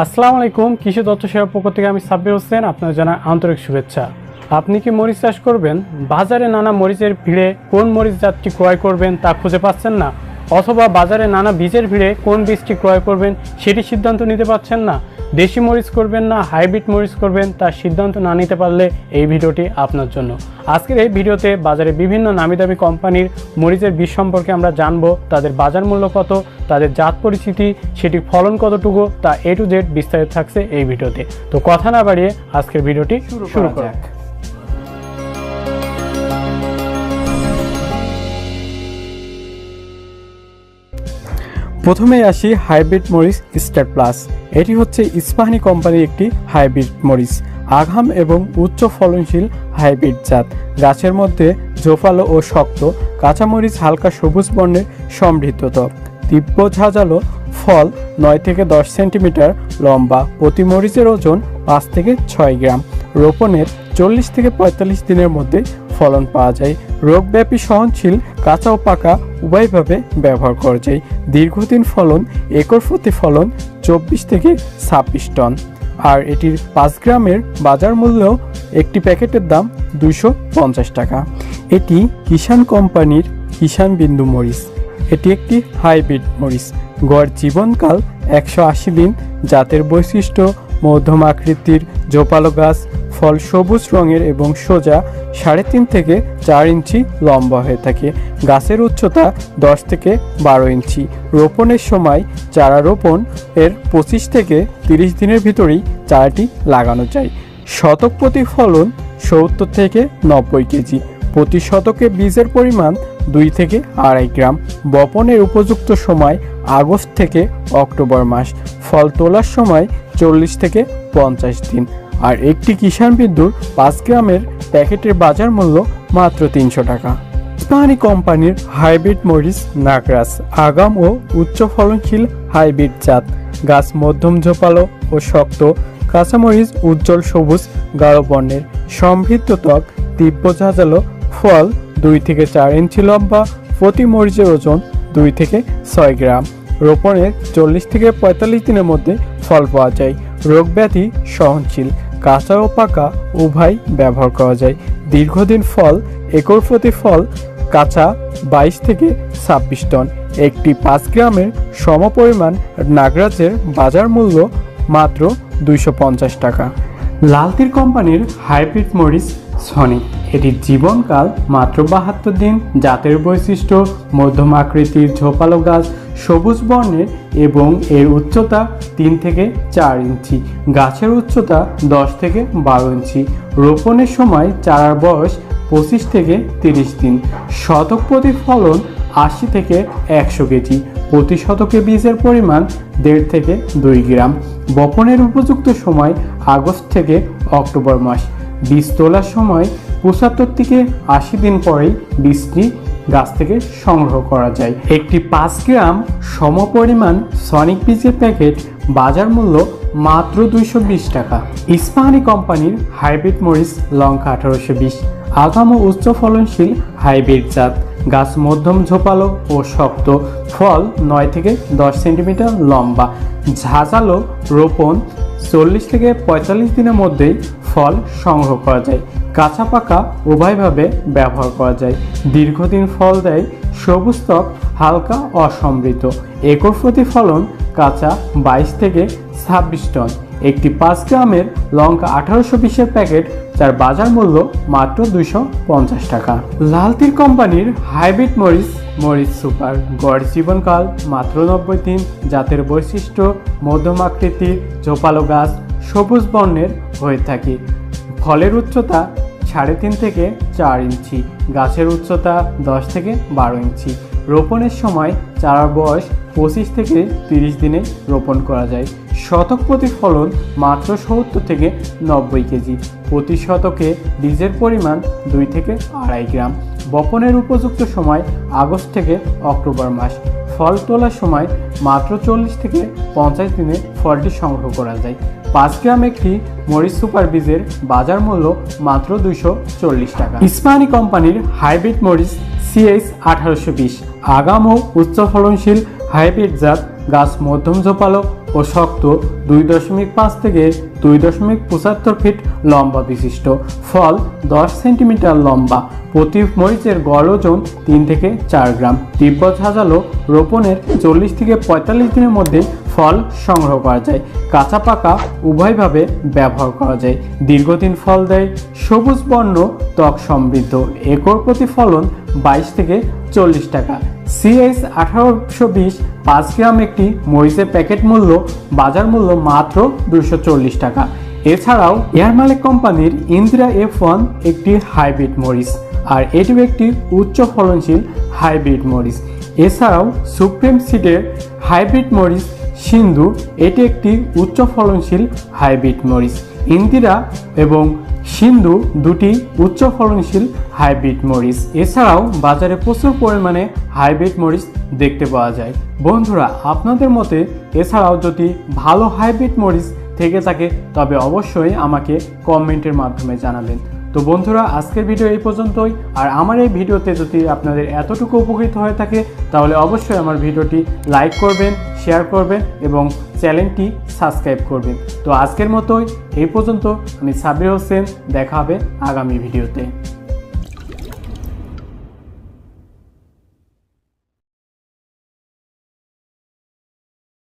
আসসালামু আলাইকুম। কৃষি তথ্য সেবা পক্ষ থেকে আমি সাব্বির হোসেন আপনার জানাই আন্তরিক শুভেচ্ছা। আপনি কি মরিচ চাষ করবেন? বাজারে নানা মরিচের ভিড়ে কোন মরিচ জাতটি ক্রয় করবেন তা খুঁজে পাচ্ছেন না, অথবা বাজারে নানা বীজের ভিড়ে কোন বীজটি ক্রয় করবেন সেটি সিদ্ধান্ত নিতে পারছেন না, দেশি মরিচ করবেন না হাইব্রিড মরিচ করবেন তার সিদ্ধান্ত না নিতে পারলে এই ভিডিওটি আপনার জন্য। আজকের এই ভিডিওতে বাজারে বিভিন্ন নামি দামি কোম্পানির মরিচের বীজ সম্পর্কে আমরা জানবো, তাদের বাজার মূল্য কত, তাদের জাত পরিচিতি, সেটির ফলন কতটুকু, তা A to Z বিস্তারিত থাকছে এই ভিডিওতে। তো কথা না বাড়িয়ে আজকের ভিডিওটি শুরু করা যাক। প্রথমে আসি হাইব্রিড মরিচ স্টার প্লাস। এটি হচ্ছে ইস্পাহানি কোম্পানির একটি হাইব্রিড মরিচ, আগাম এবং উচ্চ ফলনশীল হাইব্রিড জাত। গাছের মধ্যে ঝোপালো ও শক্ত, কাঁচামরিচ হালকা সবুজ বর্ণের সমৃদ্ধ ত্বক, তীব্র ঝাঁঝালো ফল, 9 থেকে 10 সেন্টিমিটার লম্বা, প্রতি মরিচের ওজন 5 থেকে 6 গ্রাম। রোপণের 40 থেকে 45 দিনের মধ্যে ফলন পাওয়া যায়। রোগব্যাপী সহনশীল, কাঁচা ও পাকা উভয়ভাবে ব্যবহার করা যায়। দীর্ঘদিন ফলন, একর প্রতি ফলন 24 থেকে 26 টন। আর এটির 5 গ্রামের বাজার মূল্য একটি প্যাকেটের দাম 250 টাকা। এটি কিষান কোম্পানির কিষান বিন্দু মরিচ। এটি একটি হাইব্রিড মরিচ, গড় জীবনকাল 180 দিন। জাতের বৈশিষ্ট্য মধ্যম আকৃতির ঝোপালো গাছ, ফল সবুজ রঙের এবং সোজা, 3.5 থেকে 4 ইঞ্চি লম্বা হয়ে থাকে। গাছের উচ্চতা 10 থেকে 12 ইঞ্চি। রোপণের সময় চারা রোপণ এর 25 থেকে 30 দিনের ভিতরেই চারাটি লাগানো যায়। শতক প্রতি ফলন 70 থেকে 90 কেজি। প্রতি শতকে বীজের পরিমাণ 2 থেকে 2.5 গ্রাম। বপনের উপযুক্ত সময় আগস্ট থেকে অক্টোবর মাস। ফল তোলার সময় 40 থেকে 50 দিন। আর একটি কিষান বিন্দুর 5 গ্রামের প্যাকেটের বাজার মূল্য মাত্র 300 টাকা। ইস্পাহানি কোম্পানির হাইব্রিড মরিচ নাগরাজ, আগাম ও উচ্চ ফলনশীল হাইব্রিড জাত। গাছ মধ্যম ঝোপালো ও শক্ত, কাঁচামরিচ উজ্জ্বল সবুজ গাঢ় বর্ণের, সমৃদ্ধ ত্বক, তীব্র ঝাঁঝালো ফল, 2 থেকে 4 ইঞ্চি লম্বা, প্রতি মরিচের ওজন 2 থেকে 6 গ্রাম। রোপণের 40 থেকে 45 দিনের মধ্যে ফল পাওয়া যায়। রোগব্যাধি সহনশীল, কাঁচা ও পাকা উভয় ব্যবহার করা যায়। দীর্ঘদিন ফল, একর প্রতি ফল কাঁচা 22 থেকে 26 টন। একটি 5 গ্রামের সমপরিমাণ নাগরাজের বাজার মূল্য মাত্র 250 টাকা। লালতির কোম্পানির হাইব্রিড মরিচ সনিক। এটির জীবনকাল মাত্র 72 দিন। জাতের বৈশিষ্ট্য মধ্যম আকৃতির ঝোপালো গাছ, সবুজ বর্ণের এবং এর উচ্চতা 3 থেকে 4 ইঞ্চি। গাছের উচ্চতা 10 থেকে 12 ইঞ্চি। রোপণের সময় চারার বয়স 25 থেকে 30 দিন। শতক প্রতি ফলন 80 থেকে 100 কেজি। প্রতি শতকে বীজের পরিমাণ 1.5 থেকে 2 গ্রাম। বপনের উপযুক্ত সময় আগস্ট থেকে অক্টোবর মাস। বীজ তোলার সময় 75 থেকে 80 দিন পরেই বীজটি গাছ থেকে সংগ্রহ করা যায়। একটি 5 গ্রাম সমপরিমাণ সনিক বীজের প্যাকেট বাজার মূল্য মাত্র 220 টাকা। ইস্পাহানি কোম্পানির হাইব্রিড মরিচ লঙ্কা 1820, আগাম ও উচ্চ ফলনশীল হাইব্রিড জাত। গাছ মধ্যম ঝোপালো ও শক্ত, ফল 9 থেকে 10 সেন্টিমিটার লম্বা, ঝাঁঝালো। রোপণ 40 থেকে 45 দিনের মধ্যেই ফল সংগ্রহ করা যায়। কাঁচা পাকা উভয়ভাবে ব্যবহার করা যায়। দীর্ঘদিন ফল দেয়, সবুজ ত্বক, হালকা অসমৃদ্ধ। একর প্রতি ফলন কাঁচা 22 থেকে 26 টন। একটি 5 গ্রামের লঙ্কা 1820 প্যাকেট, যার বাজার মূল্য মাত্র 250 টাকা। লালতির কোম্পানির হাইব্রিড মরিচ মরিচ সুপার, গড় জীবনকাল মাত্র 90 দিন। জাতের বৈশিষ্ট্য মধ্যম আকৃতির ঝোপালো গাছ, সবুজ বর্ণের হয়ে থাকে। ফলের উচ্চতা 3.5 থেকে 4 ইঞ্চি। গাছের উচ্চতা 10 থেকে 12 ইঞ্চি। রোপণের সময় চারার বয়স 25 থেকে 30 দিনে রোপণ করা যায়। শতক প্রতি ফলন মাত্র 70 থেকে 90 কেজি। প্রতি শতকে বীজের পরিমাণ 2 থেকে 2.5 গ্রাম। বপনের উপযুক্ত সময় আগস্ট থেকে অক্টোবর মাস। ফল তোলার সময় মাত্র 40 থেকে 50 দিনে ফলটি সংগ্রহ করা যায়। 5 গ্রাম একটি মরিচ সুপার বীজের বাজার মূল্য মাত্র 240 টাকা। ইস্পাহানি কোম্পানির হাইব্রিড মরিচ CH 1820, আগাম ও উচ্চ ফলনশীল হাইব্রিড জাত। গাছ মধ্যম ঝোপালো ও শক্ত 2.5 থেকে 2.75 ফিট লম্বা বিশিষ্ট। ফল 10 সেন্টিমিটার লম্বা। প্রতি মরিচের গড় ওজন 3 থেকে 4 গ্রাম। তীব্র ঝাঁঝালো রোপণের 40 থেকে 45 দিনের মধ্যে ফল সংগ্রহ করা যায়। কাঁচা পাকা উভয়ভাবে ব্যবহার করা যায়। দীর্ঘদিন ফল দেয়। সবুজ বর্ণ, ত্বক সমৃদ্ধ। একর প্রতি ফলন 22 থেকে 40 টাকা। সিএস 1820 5 গ্রাম একটি মরিচের প্যাকেট মূল্য বাজার মূল্য মাত্র 240 টাকা। এছাড়াও এয়ার মালিক কোম্পানির ইন্দিরা F1 একটি হাইব্রিড মরিচ, আর এটিও একটি উচ্চ ফলনশীল হাইব্রিড মরিচ। এছাড়াও সুপ্রিম সিডের হাইব্রিড মরিচ সিন্ধু, এটি একটি উচ্চ ফলনশীল হাইব্রিড মরিচ। ইন্দিরা এবং সিন্ধু দুটি উচ্চ ফলনশীল হাইব্রিড মরিচ। এছাড়াও বাজারে প্রচুর পরিমাণে হাইব্রিড মরিচ দেখতে পাওয়া যায়। বন্ধুরা, আপনাদের মতে এছাড়াও যদি ভালো হাইব্রিড মরিচ থেকে থাকে তবে অবশ্যই আমাকে কমেন্টের মাধ্যমে জানাবেন। তো বন্ধুরা, আজকের ভিডিও এই পর্যন্তই। আর আমার এই ভিডিওতে যদি আপনাদের এতটুকু উপকৃত হয়ে থাকে তাহলে অবশ্যই আমার ভিডিওটি লাইক করবেন, শেয়ার করবেন এবং চ্যানেলটি সাবস্ক্রাইব করবেন। তো আজকের মতোই এই পর্যন্ত। আমি সাব্বির হোসেন, দেখা হবে আগামী ভিডিওতে।